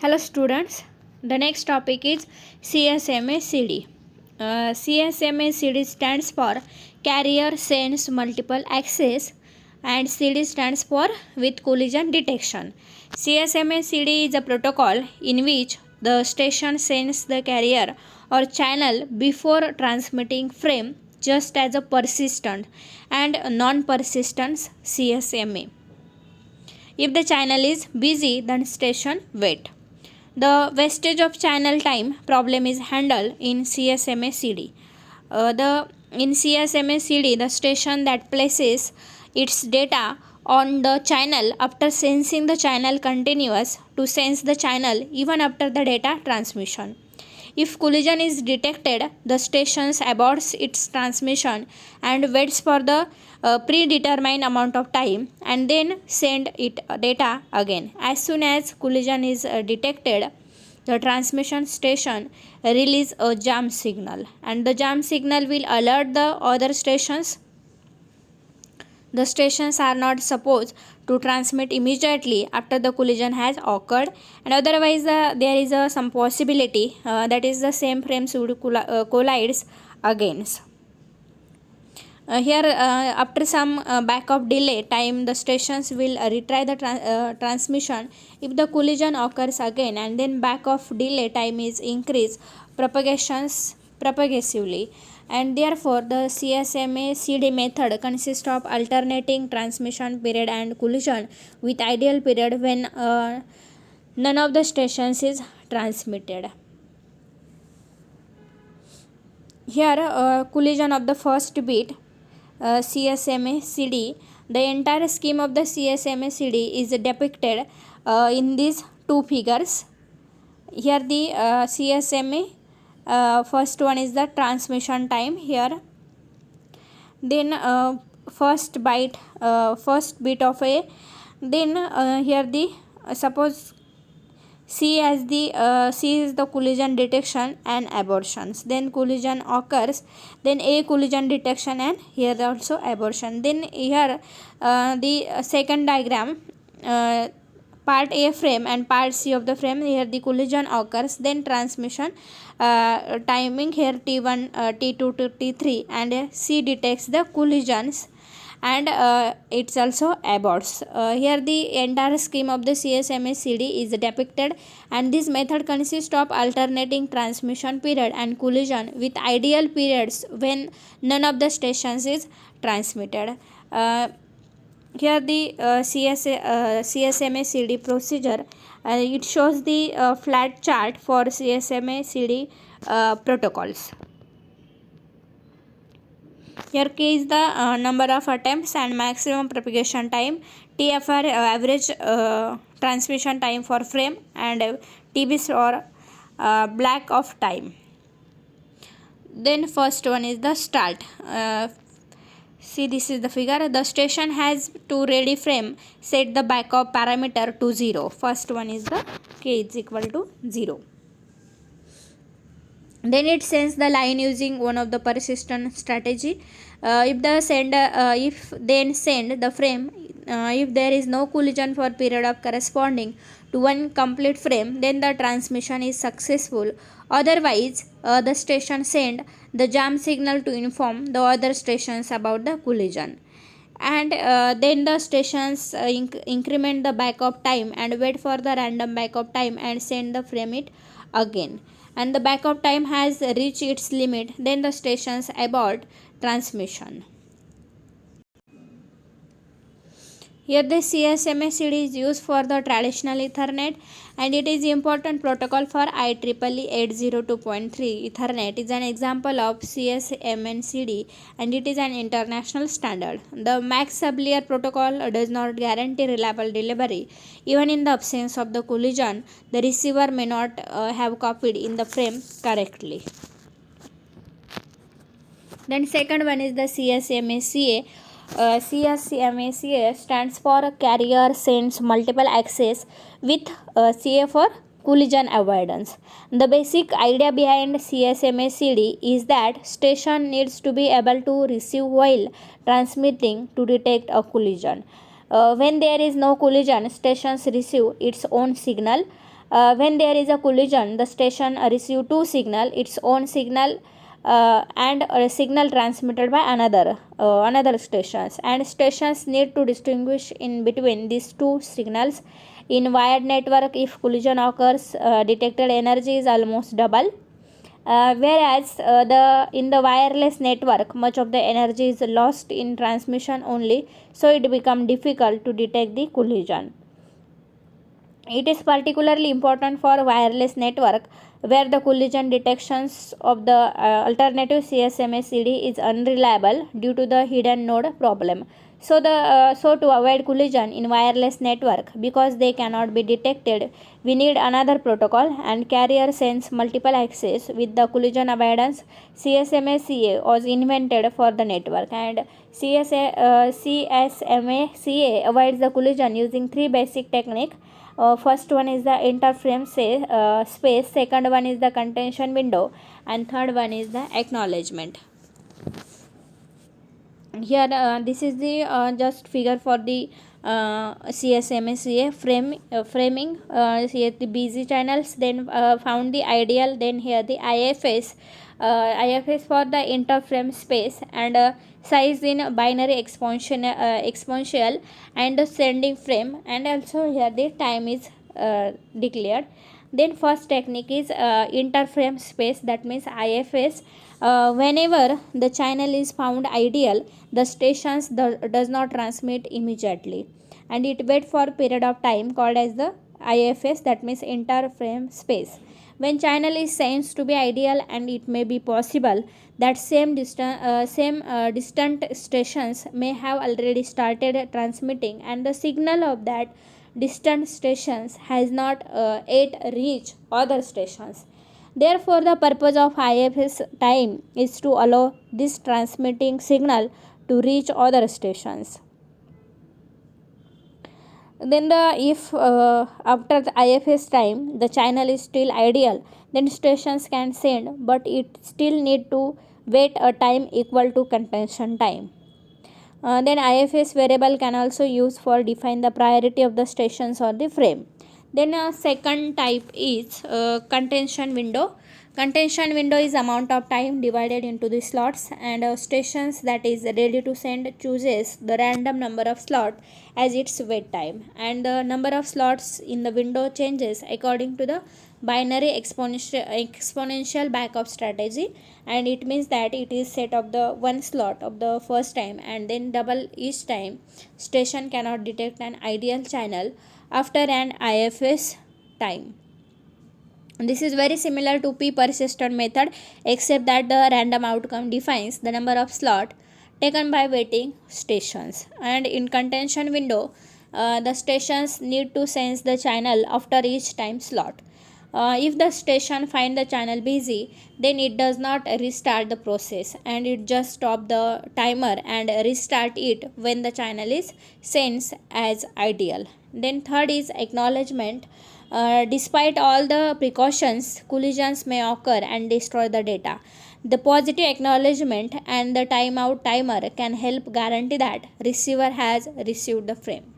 Hello students, the next topic is CSMA-CD. CSMA-CD stands for Carrier Sense Multiple Access and CD stands for with collision detection. CSMA-CD is a protocol in which the station sends the carrier or channel before transmitting frame just as a persistent and non-persistent CSMA. If the channel is busy, then station wait. The wastage of channel time problem is handled in CSMA-CD. In CSMA-CD, the station that places its data on the channel after sensing the channel continues to sense the channel even after the data transmission. If collision is detected, the station aborts its transmission and waits for the predetermined amount of time and then send it data again. As soon as collision is detected, the transmission station release a jam signal and the jam signal will alert the other stations. The stations are not supposed to transmit immediately after the collision has occurred, and otherwise there is some possibility that is the same frames would collides again. Here after some backup delay time, the stations will retry the transmission if the collision occurs again, and then backup delay time is increased propagatively, and therefore the CSMA CD method consists of alternating transmission period and collision with ideal period when none of the stations is transmitted. Here collision of the first bit CSMA CD. The entire scheme of the CSMA CD is depicted in these two figures. Here the CSMA first one is the transmission time here, then first bit of A, then here the suppose C as the C is the collision detection and abortions, then collision occurs, then A collision detection and here also abortion. Then here the second diagram, part A frame and part C of the frame, here the collision occurs, then transmission timing here T1 T2 to T3 and C detects the collisions and it's also aborts. Here the entire scheme of the CSMA CD is depicted, and this method consists of alternating transmission period and collision with ideal periods when none of the stations is transmitted. Here the CSMA CD procedure, it shows the flat chart for CSMA CD protocols. Here K is the number of attempts and maximum propagation time, TFR average transmission time for frame, and TB or black of time. Then first one is the start. See, this is the figure. The station has to ready frame set the backup parameter to 0. First one is the K is equal to 0. Then it sends the line using one of the persistent strategy. If then send the frame, if there is no collision for period of corresponding to one complete frame, then the transmission is successful. Otherwise the station send the jam signal to inform the other stations about the collision, and then the stations increment the backup time and wait for the random backup time and send the frame it again, and the backup time has reached its limit, then the stations abort transmission. Here the CSMA CD is used for the traditional Ethernet, and it is important protocol for IEEE 802.3. Ethernet is an example of CSMA CD and it is an international standard. The max sub-layer protocol does not guarantee reliable delivery. Even in the absence of the collision, the receiver may not have copied in the frame correctly. Then second one is the CSMA CA. CSMA CA stands for Carrier Sense Multiple Access with CA for collision avoidance. The basic idea behind CSMA CD is that station needs to be able to receive while transmitting to detect a collision. When there is no collision, stations receive its own signal. When there is a collision, the station receive two signal, its own signal and a signal transmitted by another stations, and stations need to distinguish in between these two signals. In wired network, if collision occurs, detected energy is almost double, whereas the in the wireless network much of the energy is lost in transmission only, so it become difficult to detect the collision. It is particularly important for wireless network where the collision detections of the alternative CSMA-CD is unreliable due to the hidden node problem. So to avoid collision in wireless network, because they cannot be detected, we need another protocol, and carrier sends multiple access with the collision avoidance. CSMA-CA was invented for the network, and CSMA-CA avoids the collision using three basic techniques. First one is the interframe space, second one is the contention window, and third one is the acknowledgement. Here this is the just figure for the CSMA-CA framing. Here the busy channels, then found the ideal, then here the IFS for the interframe space, and size in binary exponential and the sending frame, and also here the time is declared. Then first technique is interframe space, that means IFS. Whenever the channel is found ideal, the stations does not transmit immediately, and it wait for a period of time called as the IFS, that means interframe space. When channel is sensed to be ideal, and it may be possible that distant stations may have already started transmitting, and the signal of that distant stations has not yet reached other stations. Therefore, the purpose of IFS time is to allow this transmitting signal to reach other stations. Then the if after the IFS time the channel is still ideal, then stations can send, but it still need to wait a time equal to contention time. Then IFS variable can also use for define the priority of the stations or the frame. Then second type is contention window. Contention window is amount of time divided into the slots, and stations that is ready to send chooses the random number of slot as its wait time, and the number of slots in the window changes according to the binary exponential backup strategy, and it means that it is set of the one slot of the first time and then double each time station cannot detect an ideal channel after an IFS time. This is very similar to p persistent method, except that the random outcome defines the number of slot taken by waiting stations, and in contention window the stations need to sense the channel after each time slot. If the station find the channel busy, then it does not restart the process, and it just stop the timer and restart it when the channel is sensed as ideal. Then third is acknowledgement. Despite all the precautions, collisions may occur and destroy the data. The positive acknowledgement and the timeout timer can help guarantee that receiver has received the frame.